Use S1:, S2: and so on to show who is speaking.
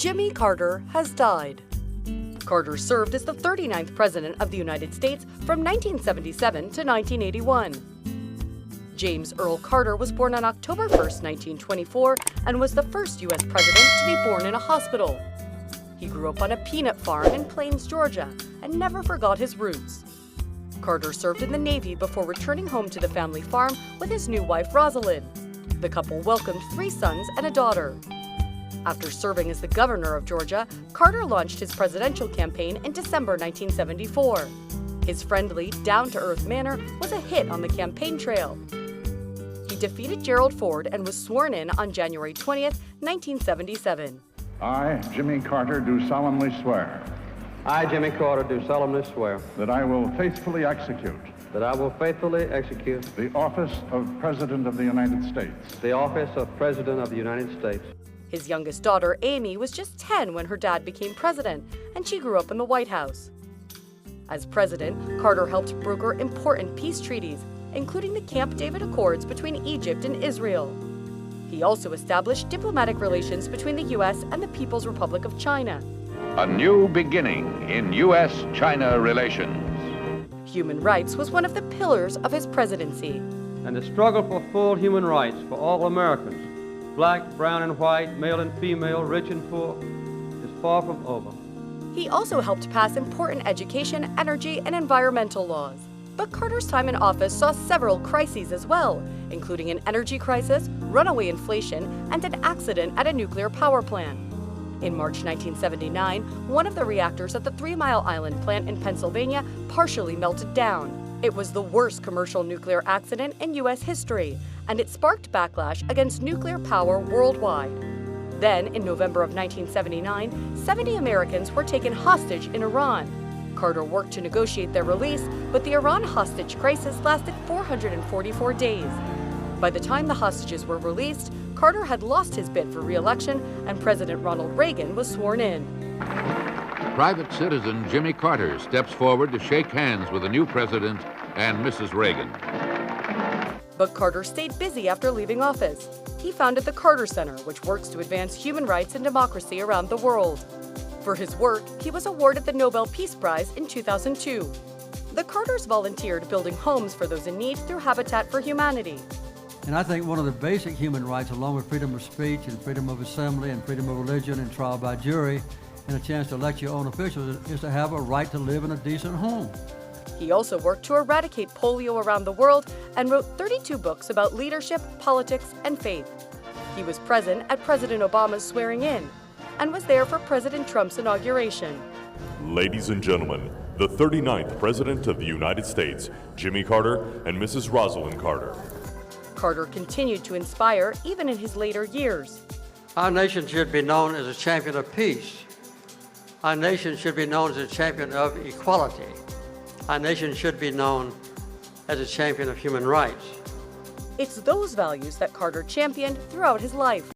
S1: Jimmy Carter has died. Carter served as the 39th President of the United States from 1977 to 1981. James Earl Carter was born on October 1, 1924, and was the first U.S. president to be born in a hospital. He grew up on a peanut farm in Plains, Georgia, and never forgot his roots. Carter served in the Navy before returning home to the family farm with his new wife, Rosalind. The couple welcomed 3 sons and a daughter. After serving as the governor of Georgia, Carter launched his presidential campaign in December 1974. His friendly, down-to-earth manner was a hit on the campaign trail. He defeated Gerald Ford and was sworn in on January 20, 1977.
S2: I, Jimmy Carter, do solemnly swear
S3: I, Jimmy Carter, do solemnly swear
S2: that I will faithfully execute
S3: that I will faithfully execute
S2: the office of President of the United States
S3: the office of President of the United States.
S1: His youngest daughter, Amy, was just 10 when her dad became president, and she grew up in the White House. As president, Carter helped broker important peace treaties, including the Camp David Accords between Egypt and Israel. He also established diplomatic relations between the U.S. and the People's Republic of China.
S4: A new beginning in U.S.-China relations.
S1: Human rights was one of the pillars of his presidency.
S3: And the struggle for full human rights for all Americans, black, brown, and white, male and female, rich and poor, is far from over.
S1: He also helped pass important education, energy, and environmental laws. But Carter's time in office saw several crises as well, including an energy crisis, runaway inflation, and an accident at a nuclear power plant. In March 1979, one of the reactors at the 3 Mile Island plant in Pennsylvania partially melted down. It was the worst commercial nuclear accident in U.S. history, and it sparked backlash against nuclear power worldwide. Then, in November of 1979, 70 Americans were taken hostage in Iran. Carter worked to negotiate their release, but the Iran hostage crisis lasted 444 days. By the time the hostages were released, Carter had lost his bid for re-election, and President Ronald Reagan was sworn in.
S4: Private citizen Jimmy Carter steps forward to shake hands with the new president and Mrs. Reagan.
S1: But Carter stayed busy after leaving office. He founded the Carter Center, which works to advance human rights and democracy around the world. For his work, he was awarded the Nobel Peace Prize in 2002. The Carters volunteered building homes for those in need through Habitat for Humanity.
S5: And I think one of the basic human rights, along with freedom of speech and freedom of assembly and freedom of religion and trial by jury and a chance to elect your own officials, is to have a right to live in a decent home.
S1: He also worked to eradicate polio around the world and wrote 32 books about leadership, politics, and faith. He was present at President Obama's swearing-in and was there for President Trump's inauguration.
S6: Ladies and gentlemen, the 39th President of the United States, Jimmy Carter and Mrs. Rosalind Carter.
S1: Carter continued to inspire even in his later years.
S5: Our nation should be known as a champion of peace. Our nation should be known as a champion of equality. Our nation should be known as a champion of human rights.
S1: It's those values that Carter championed throughout his life.